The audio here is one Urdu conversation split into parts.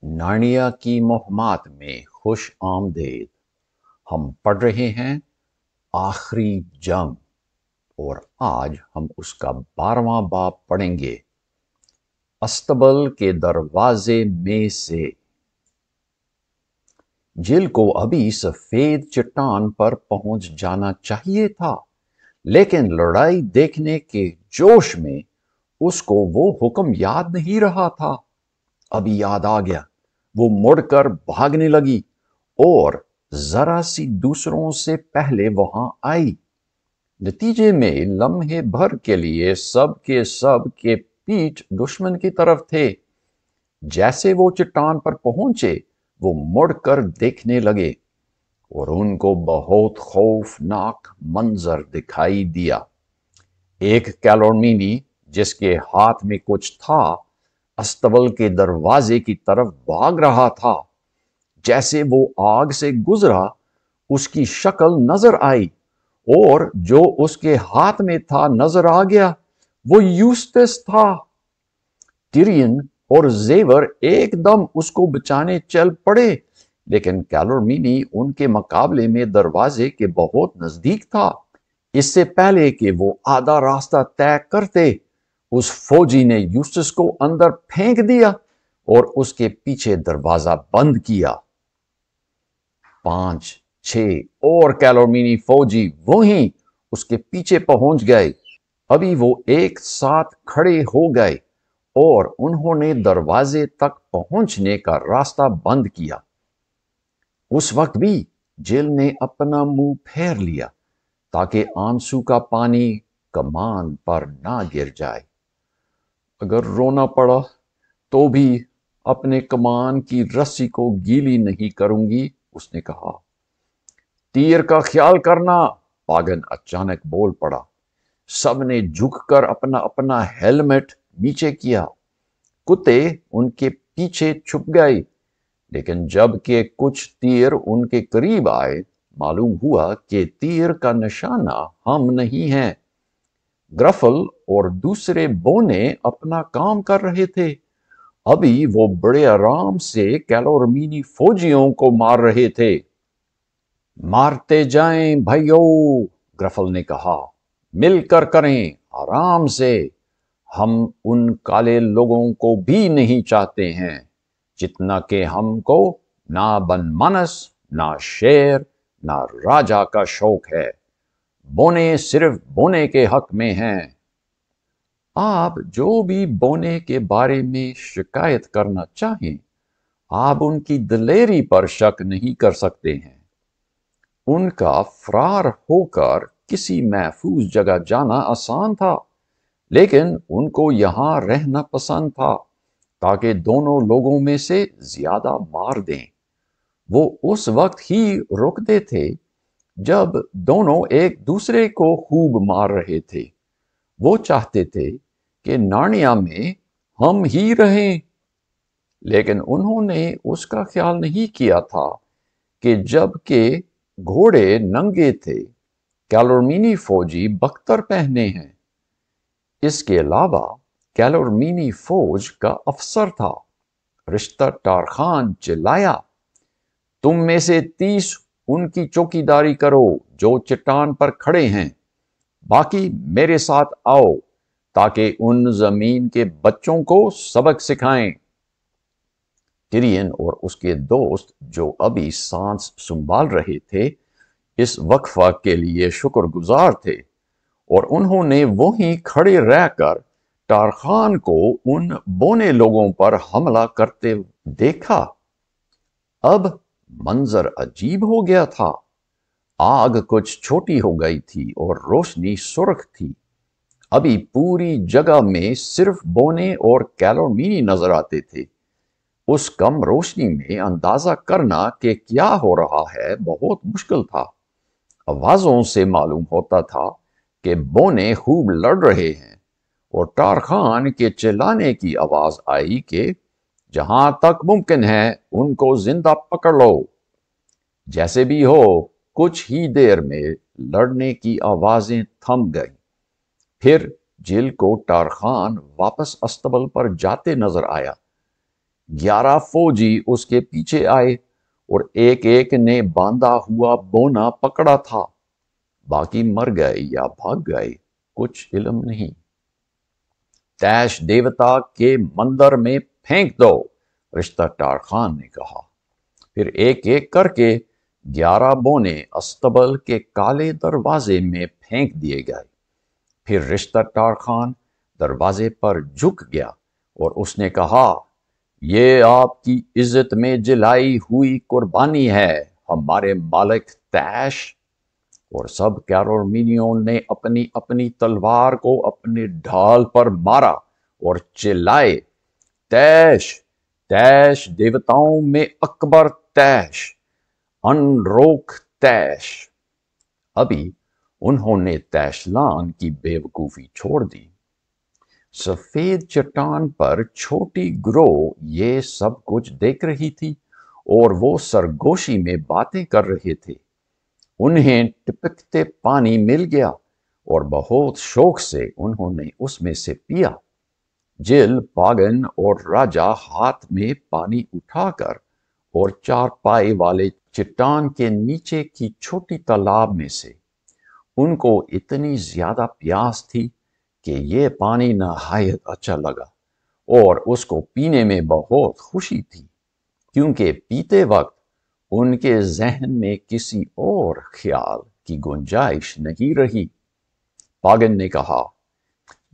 نارنیا کی مہمات میں خوش آمدید۔ ہم پڑھ رہے ہیں آخری جنگ، اور آج ہم اس کا 12واں باب پڑھیں گے۔ استبل کے دروازے میں سے۔ جل کو ابھی سفید چٹان پر پہنچ جانا چاہیے تھا، لیکن لڑائی دیکھنے کے جوش میں اس کو وہ حکم یاد نہیں رہا تھا۔ ابھی یاد آ گیا۔ وہ مڑ کر بھاگنے لگی اور ذرا سی دوسروں سے پہلے وہاں آئی۔ نتیجے میں لمحے بھر کے لیے سب کے پیٹھ دشمن کی طرف تھے۔ جیسے وہ چٹان پر پہنچے وہ مڑ کر دیکھنے لگے اور ان کو بہت خوفناک منظر دکھائی دیا۔ ایک کیلورمینی جس کے ہاتھ میں کچھ تھا استبل کے دروازے کی طرف بھاگ رہا تھا۔ جیسے وہ آگ سے گزرا اس کی شکل نظر آئی، اور جو اس کے ہاتھ میں تھا نظر آ گیا، وہ یوسٹس تھا۔ ٹیرین اور زیور ایک دم اس کو بچانے چل پڑے، لیکن کیلورمینی ان کے مقابلے میں دروازے کے بہت نزدیک تھا۔ اس سے پہلے کہ وہ آدھا راستہ طے کرتے، اس فوجی نے یوسٹس کو اندر پھینک دیا اور اس کے پیچھے دروازہ بند کیا۔ 5-6 اور کیلورمینی فوجی وہیں اس کے پیچھے پہنچ گئے۔ ابھی وہ ایک ساتھ کھڑے ہو گئے اور انہوں نے دروازے تک پہنچنے کا راستہ بند کیا۔ اس وقت بھی جل نے اپنا منہ پھیر لیا تاکہ آنسو کا پانی کمان پر نہ گر جائے۔ اگر رونا پڑا تو بھی اپنے کمان کی رسی کو گیلی نہیں کروں گی، اس نے کہا۔ تیر کا خیال کرنا، پاگن اچانک بول پڑا۔ سب نے جھک کر اپنا اپنا ہیلمٹ نیچے کیا۔ کتے ان کے پیچھے چھپ گئے، لیکن جب کہ کچھ تیر ان کے قریب آئے معلوم ہوا کہ تیر کا نشانہ ہم نہیں ہیں۔ گرفل اور دوسرے بونے اپنا کام کر رہے تھے۔ ابھی وہ بڑے آرام سے کیلورمینی فوجیوں کو مار رہے تھے۔ مارتے جائیں بھائیو، گرفل نے کہا، مل کر کریں، آرام سے۔ ہم ان کالے لوگوں کو بھی نہیں چاہتے ہیں جتنا کہ ہم کو نہ بن مانس، نہ شیر، نہ راجا کا شوق ہے۔ بونے صرف بونے کے حق میں ہیں۔ آپ جو بھی بونے کے بارے میں شکایت کرنا چاہیں، آپ ان کی دلیری پر شک نہیں کر سکتے ہیں۔ ان کا فرار ہو کر کسی محفوظ جگہ جانا آسان تھا، لیکن ان کو یہاں رہنا پسند تھا تاکہ دونوں لوگوں میں سے زیادہ مار دیں۔ وہ اس وقت ہی رکتے تھے جب دونوں ایک دوسرے کو خوب مار رہے تھے۔ وہ چاہتے تھے کہ نارنیا میں ہم ہی رہیں، لیکن انہوں نے اس کا خیال نہیں کیا تھا کہ جب کہ گھوڑے ننگے تھے، کیلورمینی فوجی بختر پہنے ہیں۔ اس کے علاوہ کیلورمینی فوج کا افسر تھا۔ رشتہ ٹارخان چلایا، تم میں سے 30 ان کی چوکیداری کرو جو چٹان پر کھڑے ہیں، باقی میرے ساتھ آؤ تاکہ ان زمین کے بچوں کو سبق سکھائیں۔ ٹیرین اور اس کے دوست جو ابھی سانس سنبھال رہے تھے اس وقفہ کے لیے شکر گزار تھے، اور انہوں نے وہیں کھڑے رہ کر ٹارخان کو ان بونے لوگوں پر حملہ کرتے دیکھا۔ اب منظر عجیب ہو گیا تھا۔ آگ کچھ چھوٹی ہو گئی تھی اور روشنی سرخ تھی۔ ابھی پوری جگہ میں صرف بونے اور کیلورمینی نظر آتے تھے۔ اس کم روشنی میں اندازہ کرنا کہ کیا ہو رہا ہے بہت مشکل تھا۔ آوازوں سے معلوم ہوتا تھا کہ بونے خوب لڑ رہے ہیں، اور ٹارخان کے چلانے کی آواز آئی کہ جہاں تک ممکن ہے ان کو زندہ پکڑ لو۔ جیسے بھی ہو، کچھ ہی دیر میں لڑنے کی آوازیں تھم گئیں۔ پھر جل کو ٹارخان واپس استبل پر جاتے نظر آیا۔ 11 فوجی اس کے پیچھے آئے اور ایک ایک نے باندھا ہوا بونا پکڑا تھا، باقی مر گئے یا بھاگ گئے کچھ علم نہیں۔ تیش دیوتا کے مندر میں پھینک دو، رشتہ ٹار خان نے کہا۔ پھر ایک ایک کر کے 11 بونے استبل کے کالے دروازے میں پھینک دیے گئے۔ پھر رشتہ ٹار خان دروازے پر جھک گیا اور اس نے کہا، یہ آپ کی عزت میں جلائی ہوئی قربانی ہے ہمارے مالک تیش۔ اور سب کیرورمینیوں نے اپنی اپنی تلوار کو اپنے ڈھال پر مارا اور چلائے، تیش تیش، دیوتاؤں میں اکبر تیش، ان روک تیش۔ ابھی انہوں نے تیشلان کی بے وقوفی چھوڑ دی۔ سفید چٹان پر چھوٹی گروہ یہ سب کچھ دیکھ رہی تھی اور وہ سرگوشی میں باتیں کر رہے تھے۔ انہیں ٹپکتے پانی مل گیا اور بہت شوق سے انہوں نے اس میں سے پیا۔ جل، پاگن اور راجا ہاتھ میں پانی اٹھا کر اور چارپائی والے چٹان کے نیچے کی چھوٹی تالاب میں سے، ان کو اتنی زیادہ پیاس تھی کہ یہ پانی نہایت اچھا لگا اور اس کو پینے میں بہت خوشی تھی، کیونکہ پیتے وقت ان کے ذہن میں کسی اور خیال کی گنجائش نہیں رہی۔ پاگن نے کہا،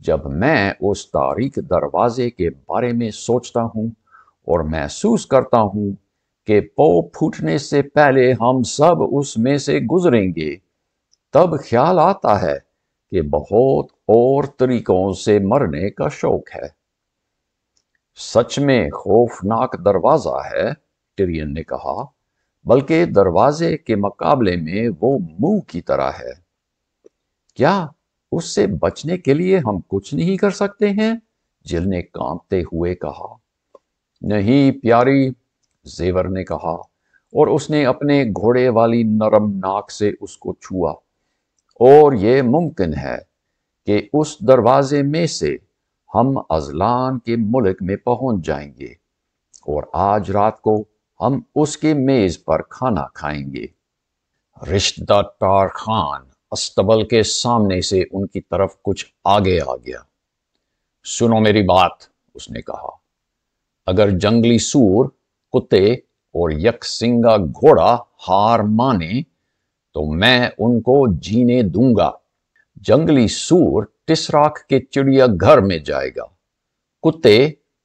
جب میں اس تاریک دروازے کے بارے میں سوچتا ہوں اور محسوس کرتا ہوں کہ پو پھوٹنے سے پہلے ہم سب اس میں سے گزریں گے، تب خیال آتا ہے کہ بہت اور طریقوں سے مرنے کا شوق ہے۔ سچ میں خوفناک دروازہ ہے، ٹیرین نے کہا، بلکہ دروازے کے مقابلے میں وہ منہ کی طرح ہے۔ کیا اس سے بچنے کے لیے ہم کچھ نہیں کر سکتے ہیں؟ جل نے کانپتے ہوئے کہا۔ نہیں پیاری، زیور نے کہا، اور اس نے اپنے گھوڑے والی نرم ناک سے اس کو چھوا۔ اور یہ ممکن ہے کہ اس دروازے میں سے ہم ازلان کے ملک میں پہنچ جائیں گے اور آج رات کو ہم اس کے میز پر کھانا کھائیں گے۔ رشتہ ٹار خان استبل کے سامنے سے ان کی طرف کچھ آگے آ گیا۔ سنو میری بات، اس نے کہا، اگر جنگلی سور، کتے اور یک سنگا گھوڑا ہار مانے تو میں ان کو جینے دوں گا۔ جنگلی سور ٹسراک کے چڑیا گھر میں جائے گا، کتے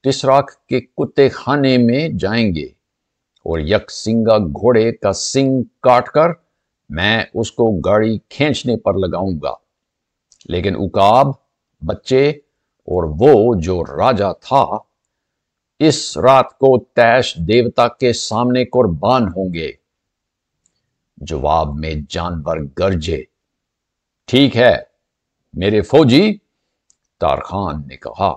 ٹسراک کے کتے خانے میں جائیں گے، اور یک سنگا گھوڑے کا سنگ کاٹ کر میں اس کو گاڑی کھینچنے پر لگاؤں گا۔ لیکن عقاب، بچے اور وہ جو راجا تھا اس رات کو تیش دیوتا کے سامنے قربان ہوں گے۔ جواب میں جانور گرجے۔ ٹھیک ہے میرے فوجی، تارخان نے کہا،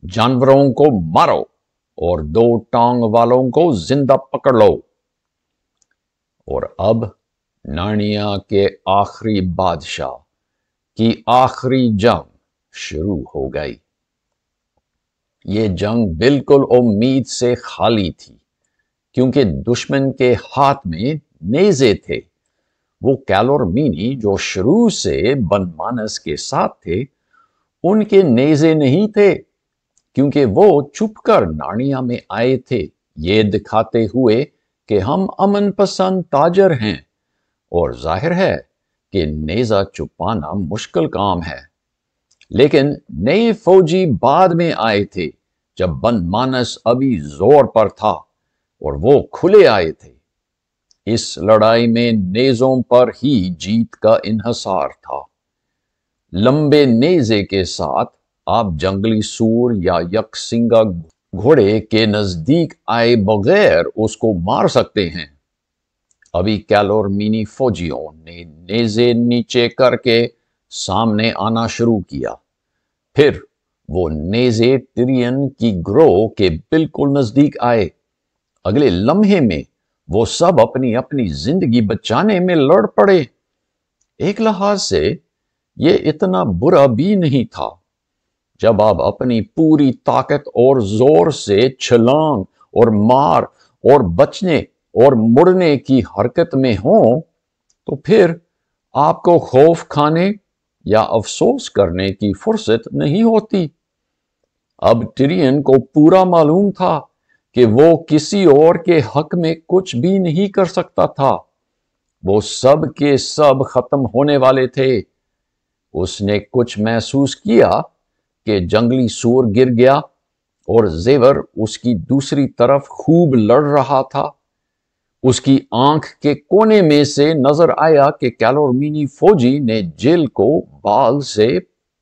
جانوروں کو مارو اور 2 ٹانگ والوں کو زندہ پکڑ لو۔ اور اب نارنیا کے آخری بادشاہ کی آخری جنگ شروع ہو گئی۔ یہ جنگ بالکل امید سے خالی تھی، کیونکہ دشمن کے ہاتھ میں نیزے تھے۔ وہ کیلورمینی جو شروع سے بن مانس کے ساتھ تھے، ان کے نیزے نہیں تھے، کیونکہ وہ چھپ کر نارنیا میں آئے تھے یہ دکھاتے ہوئے کہ ہم امن پسند تاجر ہیں، اور ظاہر ہے کہ نیزہ چھپانا مشکل کام ہے۔ لیکن نئے فوجی بعد میں آئے تھے جب بن مانس ابھی زور پر تھا اور وہ کھلے آئے تھے۔ اس لڑائی میں نیزوں پر ہی جیت کا انحصار تھا۔ لمبے نیزے کے ساتھ آپ جنگلی سور یا یک سنگا گھوڑے کے نزدیک آئے بغیر اس کو مار سکتے ہیں۔ ابھی کیلورمینی فوجیوں نے نیزے نیچے کر کے سامنے آنا شروع کیا۔ پھر وہ نیزے ٹیرین کی گروہ کے بالکل نزدیک آئے۔ اگلے لمحے میں وہ سب اپنی اپنی زندگی بچانے میں لڑ پڑے۔ ایک لحاظ سے یہ اتنا برا بھی نہیں تھا۔ جب آپ اپنی پوری طاقت اور زور سے چھلانگ اور مار اور بچنے اور مڑنے کی حرکت میں ہوں تو پھر آپ کو خوف کھانے یا افسوس کرنے کی فرصت نہیں ہوتی۔ اب ٹیرین کو پورا معلوم تھا کہ وہ کسی اور کے حق میں کچھ بھی نہیں کر سکتا تھا۔ وہ سب کے سب ختم ہونے والے تھے۔ اس نے کچھ محسوس کیا کہ جنگلی سور گر گیا اور زیور اس کی دوسری طرف خوب لڑ رہا تھا۔ اس کی آنکھ کے کونے میں سے نظر آیا کہ کیلورمینی فوجی نے جیل کو بال سے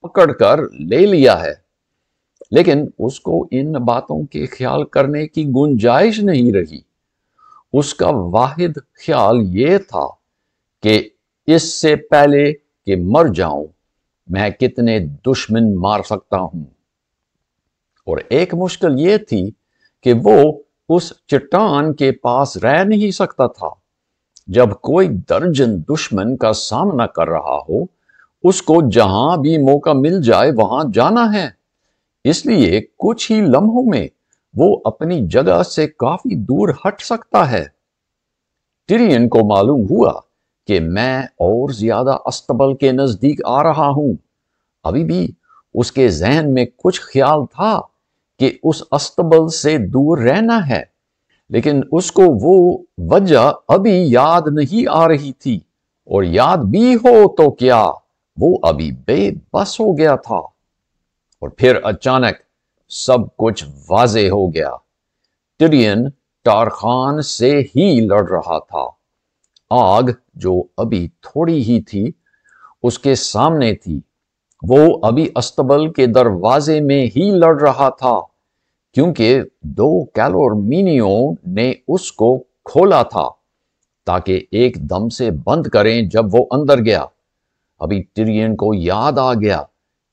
پکڑ کر لے لیا ہے، لیکن اس کو ان باتوں کے خیال کرنے کی گنجائش نہیں رہی۔ اس کا واحد خیال یہ تھا کہ اس سے پہلے کہ مر جاؤں میں کتنے دشمن مار سکتا ہوں۔ اور ایک مشکل یہ تھی کہ وہ اس چٹان کے پاس رہ نہیں سکتا تھا۔ جب کوئی درجن دشمن کا سامنا کر رہا ہو، اس کو جہاں بھی موقع مل جائے وہاں جانا ہے۔ اس لیے کچھ ہی لمحوں میں وہ اپنی جگہ سے کافی دور ہٹ سکتا ہے۔ ٹیرین کو معلوم ہوا کہ میں اور زیادہ استبل کے نزدیک آ رہا ہوں۔ ابھی بھی اس کے ذہن میں کچھ خیال تھا کہ اس استبل سے دور رہنا ہے، لیکن اس کو وہ وجہ ابھی یاد نہیں آ رہی تھی، اور یاد بھی ہو تو کیا، وہ ابھی بے بس ہو گیا تھا۔ اور پھر اچانک سب کچھ واضح ہو گیا۔ ٹیرین ٹارخان سے ہی لڑ رہا تھا۔ آگ جو ابھی تھوڑی ہی تھی اس کے سامنے تھی۔ وہ ابھی استبل کے دروازے میں ہی لڑ رہا تھا، کیونکہ 2 کیلورمینیوں نے اس کو کھولا تھا تاکہ ایک دم سے بند کریں جب وہ اندر گیا۔ ابھی ٹیرین کو یاد آ گیا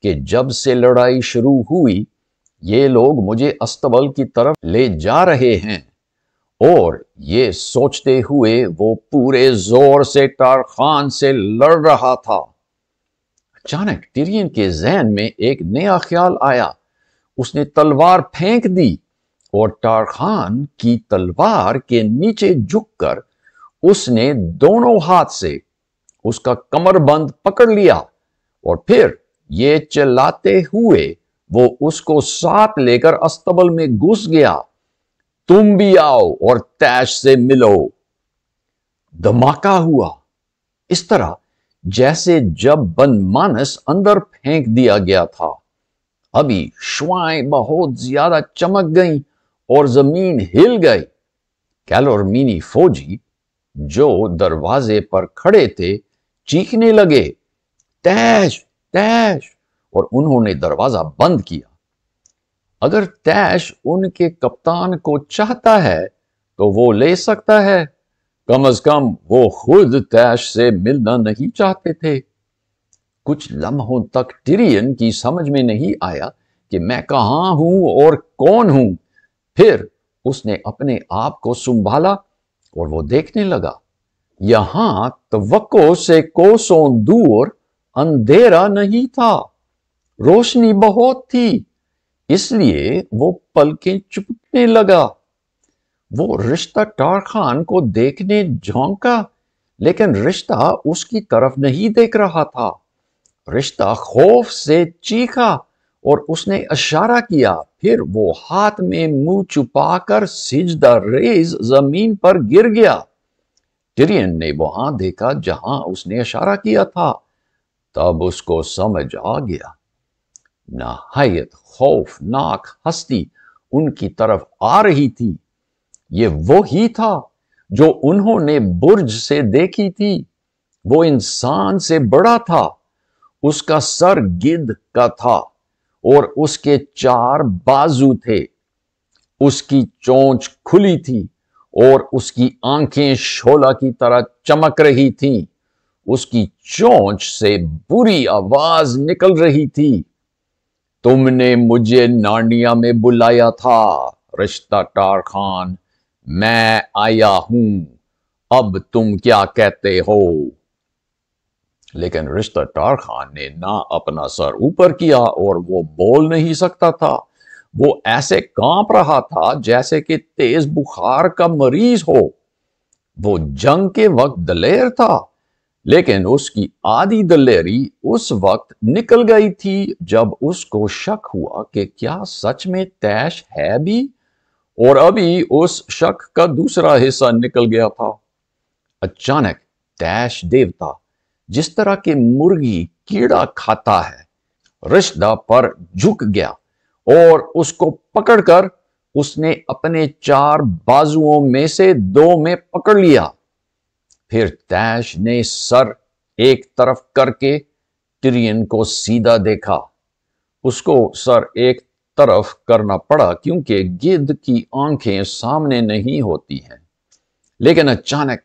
کہ جب سے لڑائی شروع ہوئی یہ لوگ مجھے استبل کی طرف لے جا رہے ہیں، اور یہ سوچتے ہوئے وہ پورے زور سے ٹارخان سے لڑ رہا تھا۔ اچانک ٹیرین کے ذہن میں ایک نیا خیال آیا۔ اس نے تلوار پھینک دی اور ٹارخان کی تلوار کے نیچے جھک کر اس نے دونوں ہاتھ سے اس کا کمر بند پکڑ لیا، اور پھر یہ چلاتے ہوئے وہ اس کو ساتھ لے کر استبل میں گھس گیا۔ تم بھی آؤ اور تیش سے ملو۔ دھماکہ ہوا، اس طرح جیسے جب بن مانس اندر پھینک دیا گیا تھا۔ ابھی شوائیں بہت زیادہ چمک گئیں اور زمین ہل گئی۔ کیلورمینی فوجی جو دروازے پر کھڑے تھے چیخنے لگے، تیش تیش، اور انہوں نے دروازہ بند کیا۔ اگر تیش ان کے کپتان کو چاہتا ہے تو وہ لے سکتا ہے، کم از کم وہ خود تیش سے ملنا نہیں چاہتے تھے۔ کچھ لمحوں تک ٹیرین کی سمجھ میں نہیں آیا کہ میں کہاں ہوں اور کون ہوں۔ پھر اس نے اپنے آپ کو سنبھالا اور وہ دیکھنے لگا۔ یہاں توقع سے کوسوں دور اندھیرا نہیں تھا، روشنی بہت تھی، اس لیے وہ پلکیں چپکنے لگا۔ وہ رشتہ ٹارخان کو دیکھنے جھونکا، لیکن رشتہ اس کی طرف نہیں دیکھ رہا تھا۔ رشتہ خوف سے چیخا اور اس نے اشارہ کیا، پھر وہ ہاتھ میں منہ چھپا کر سجدہ ریز زمین پر گر گیا۔ ٹیرین نے وہاں دیکھا جہاں اس نے اشارہ کیا تھا، تب اس کو سمجھ آ گیا۔ نہایت خوفناک ہستی ان کی طرف آ رہی تھی۔ یہ وہی تھا جو انہوں نے برج سے دیکھی تھی۔ وہ انسان سے بڑا تھا، اس کا سر گدھ کا تھا اور اس کے 4 بازو تھے۔ اس کی چونچ کھلی تھی اور اس کی آنکھیں شعلہ کی طرح چمک رہی تھیں۔ اس کی چونچ سے بری آواز نکل رہی تھی، تم نے مجھے نارنیا میں بلایا تھا، رشتہ ٹارخان، میں آیا ہوں، اب تم کیا کہتے ہو؟ لیکن رشتہ ڈار خان نے نہ اپنا سر اوپر کیا اور وہ بول نہیں سکتا تھا۔ وہ ایسے کانپ رہا تھا جیسے کہ تیز بخار کا مریض ہو۔ وہ جنگ کے وقت دلیر تھا، لیکن اس کی آدھی دلیری اس وقت نکل گئی تھی جب اس کو شک ہوا کہ کیا سچ میں تیش ہے بھی، اور ابھی اس شک کا دوسرا حصہ نکل گیا تھا۔ اچانک تیش دیوتا جس طرح کے مرغی کیڑا کھاتا ہے رشدہ پر جھک گیا اور اس کو پکڑ کر اس نے اپنے 4 بازوؤں میں سے 2 میں پکڑ لیا۔ پھر تیش نے سر ایک طرف کر کے ٹیرین کو سیدھا دیکھا۔ اس کو سر ایک طرف کرنا پڑا کیونکہ گدھ کی آنکھیں سامنے نہیں ہوتی ہیں۔ لیکن اچانک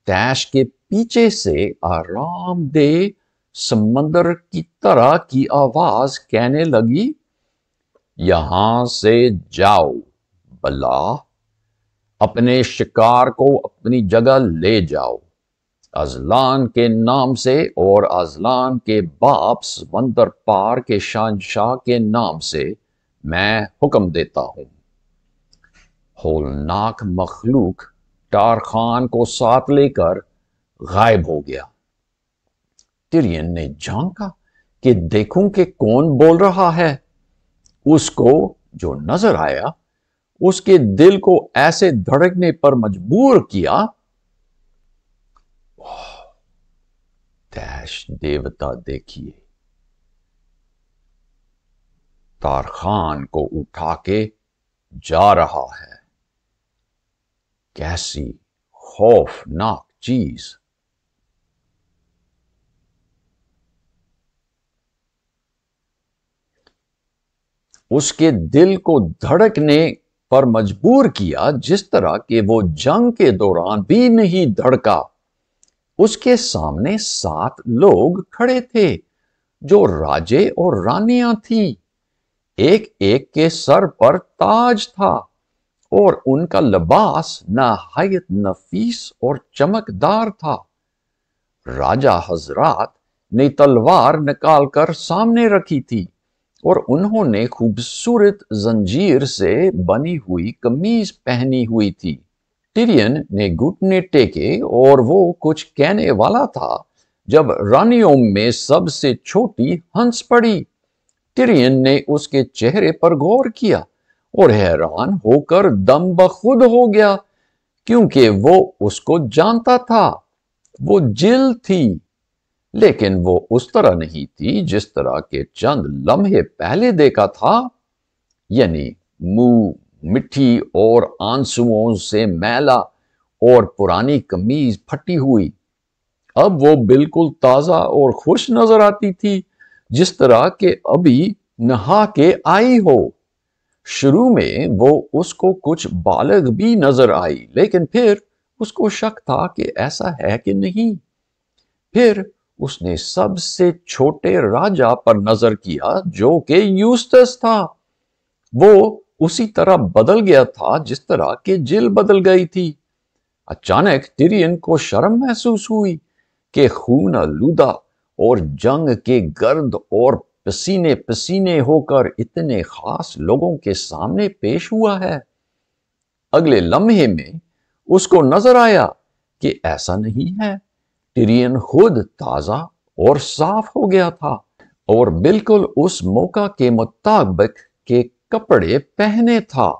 تیش کے پیچھے سے آرام دہ سمندر کی طرح کی آواز کہنے لگی، یہاں سے جاؤ بلا، اپنے شکار کو اپنی جگہ لے جاؤ، ازلان کے نام سے اور ازلان کے باپ سمندر پار کے شہنشاہ کے نام سے میں حکم دیتا ہوں۔ ہولناک مخلوق ڈار خان کو ساتھ لے کر غائب ہو گیا۔ ٹیرین نے جھانکا کہ دیکھوں کہ کون بول رہا ہے۔ اس کو جو نظر آیا اس کے دل کو ایسے دھڑکنے پر مجبور کیا۔ تیش دیوتا دیکھیے، ڈار خان کو اٹھا کے جا رہا ہے۔ کیسی خوفناک چیز! اس کے دل کو دھڑکنے پر مجبور کیا جس طرح کہ وہ جنگ کے دوران بھی نہیں دھڑکا۔ اس کے سامنے 7 لوگ کھڑے تھے جو راجے اور رانیاں تھیں۔ ایک ایک کے سر پر تاج تھا اور ان کا لباس نہایت نفیس اور چمکدار تھا۔ راجہ حضرات نے تلوار نکال کر سامنے رکھی تھی اور انہوں نے خوبصورت زنجیر سے بنی ہوئی قمیض پہنی ہوئی تھی۔ ٹیرین نے گھٹنے ٹیکے اور وہ کچھ کہنے والا تھا جب رانیوں میں سب سے چھوٹی ہنس پڑی۔ ٹیرین نے اس کے چہرے پر غور کیا اور حیران ہو کر دم بخود ہو گیا کیونکہ وہ اس کو جانتا تھا۔ وہ جل تھی، لیکن وہ اس طرح نہیں تھی جس طرح کے چند لمحے پہلے دیکھا تھا، یعنی منہ مٹھی اور آنسوؤں سے میلا اور پرانی قمیض پھٹی ہوئی۔ اب وہ بالکل تازہ اور خوش نظر آتی تھی جس طرح کہ ابھی نہا کے آئی ہو۔ شروع میں وہ اس کو کچھ بالغ بھی نظر آئی، لیکن پھر اس کو شک تھا کہ ایسا ہے کہ نہیں۔ پھر اس نے سب سے چھوٹے راجہ پر نظر کیا جو کہ یوسٹس تھا۔ وہ اسی طرح بدل گیا تھا جس طرح کہ جل بدل گئی تھی۔ اچانک ٹیرین کو شرم محسوس ہوئی کہ خون آلودہ اور جنگ کے گرد اور پسینے پسینے ہو کر اتنے خاص لوگوں کے سامنے پیش ہوا ہے۔ اگلے لمحے میں اس کو نظر آیا کہ ایسا نہیں ہے۔ ٹیرین خود تازہ اور صاف ہو گیا تھا اور بالکل اس موقع کے مطابق کے کپڑے پہنے تھا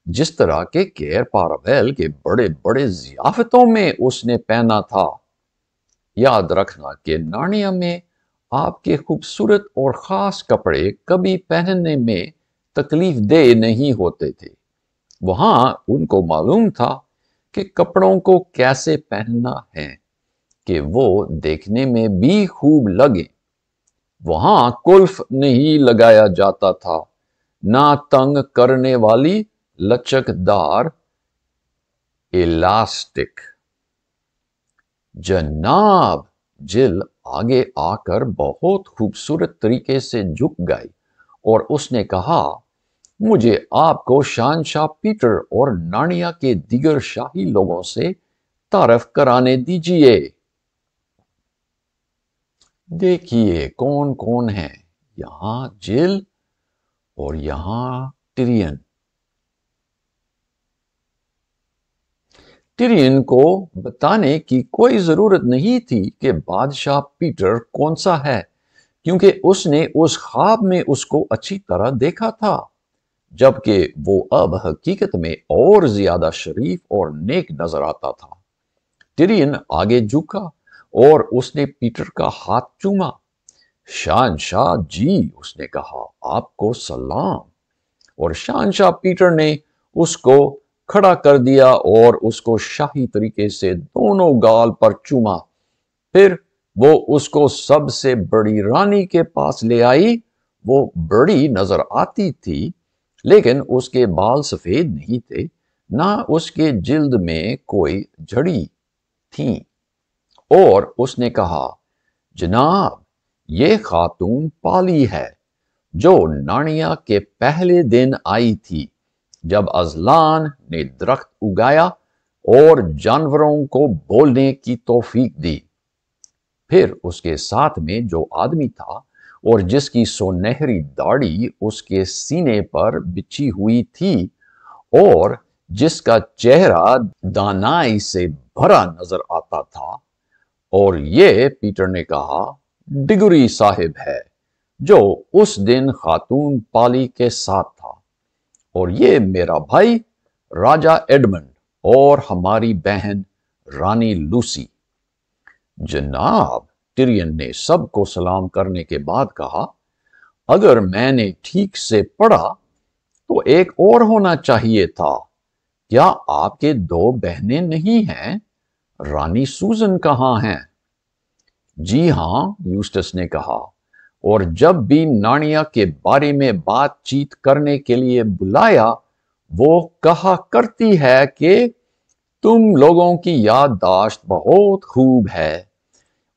جس طرح کے کیر پاراویل کے بڑے بڑے ضیافتوں میں اس نے پہنا تھا۔ یاد رکھنا کہ نارنیا میں آپ کے خوبصورت اور خاص کپڑے کبھی پہننے میں تکلیف دہ نہیں ہوتے تھے۔ وہاں ان کو معلوم تھا کہ کپڑوں کو کیسے پہننا ہے کہ وہ دیکھنے میں بھی خوب لگے۔ وہاں قلف نہیں لگایا جاتا تھا، نہ تنگ کرنے والی لچکدار الاسٹک۔ جناب، جل آگے آ کر بہت خوبصورت طریقے سے جھک گئی اور اس نے کہا، مجھے آپ کو شہنشاہ پیٹر اور نارنیا کے دیگر شاہی لوگوں سے تعارف کرانے دیجیے۔ دیکھیے کون کون ہے، یہاں جل اور یہاں ٹیرین۔ ٹیرین کو بتانے کی کوئی ضرورت نہیں تھی کہ بادشاہ پیٹر کون سا ہے، کیونکہ اس نے اس خواب میں اس کو اچھی طرح دیکھا تھا، جبکہ وہ اب حقیقت میں اور زیادہ شریف اور نیک نظر آتا تھا۔ ٹیرین آگے جھکا اور اس نے پیٹر کا ہاتھ چوما۔ شہنشاہ جی، اس نے کہا، آپ کو سلام۔ اور شہنشاہ پیٹر نے اس کو کھڑا کر دیا اور اس کو شاہی طریقے سے دونوں گال پر چوما۔ پھر وہ اس کو سب سے بڑی رانی کے پاس لے آئی۔ وہ بڑی نظر آتی تھی، لیکن اس کے بال سفید نہیں تھے، نہ اس کے جلد میں کوئی جھڑی تھی۔ اور اس نے کہا، جناب، یہ خاتون پالی ہے، جو نارنیا کے پہلے دن آئی تھی، جب ازلان نے درخت اگایا اور جانوروں کو بولنے کی توفیق دی۔ پھر اس کے ساتھ میں جو آدمی تھا اور جس کی سنہری داڑھی اس کے سینے پر بچھی ہوئی تھی اور جس کا چہرہ دانائی سے بھرا نظر آتا تھا، اور یہ پیٹر نے کہا، ڈگری صاحب ہے، جو اس دن خاتون پالی کے ساتھ تھا، اور یہ میرا بھائی راجہ ایڈمنڈ اور ہماری بہن رانی لوسی۔ جناب، ٹیرین نے سب کو سلام کرنے کے بعد کہا، اگر میں نے ٹھیک سے پڑھا تو ایک اور ہونا چاہیے تھا۔ کیا آپ کے دو بہنیں نہیں ہیں؟ رانی سوزن کہاں ہیں؟ جی ہاں، یوسٹس نے کہا، اور جب بھی نارنیا کے بارے میں بات چیت کرنے کے لیے بلایا، وہ کہا کرتی ہے کہ تم لوگوں کی یادداشت بہت خوب ہے۔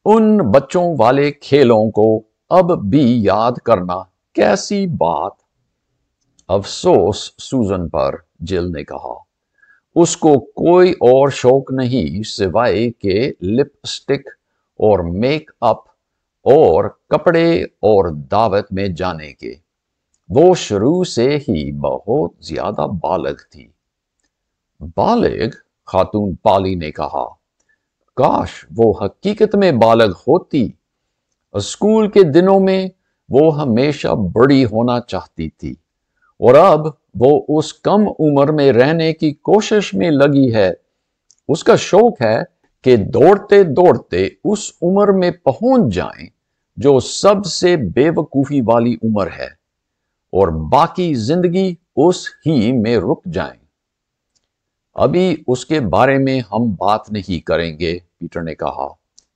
ان بچوں والے کھیلوں کو اب بھی یاد کرنا کیسی بات۔ افسوس سوزن پر، جل نے کہا، اس کو کوئی اور شوق نہیں سوائے کہ لپسٹک اور میک اپ اور کپڑے اور دعوت میں جانے کے۔ وہ شروع سے ہی بہت زیادہ بالغ تھی۔ بالغ؟ خاتون پالی نے کہا، کاش وہ حقیقت میں بالغ ہوتی۔ اسکول کے دنوں میں وہ ہمیشہ بڑی ہونا چاہتی تھی، اور اب وہ اس کم عمر میں رہنے کی کوشش میں لگی ہے۔ اس کا شوق ہے کہ دوڑتے دوڑتے اس عمر میں پہنچ جائیں جو سب سے بے وقوفی والی عمر ہے، اور باقی زندگی اس ہی میں رک جائیں۔ ابھی اس کے بارے میں ہم بات نہیں کریں گے، پیٹر نے کہا۔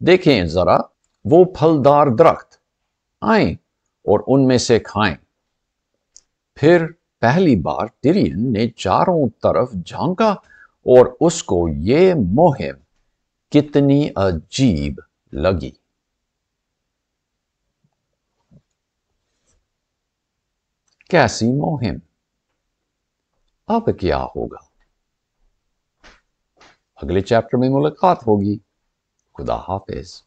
دیکھیں ذرا وہ پھلدار درخت، آئیں اور ان میں سے کھائیں۔ پھر پہلی بار ٹیرین نے چاروں طرف جھانکا اور اس کو یہ مہم کتنی عجیب لگی۔ کیسی مہم؟ اب کیا ہوگا؟ اگلے چیپٹر میں ملاقات ہوگی۔ خدا حافظ۔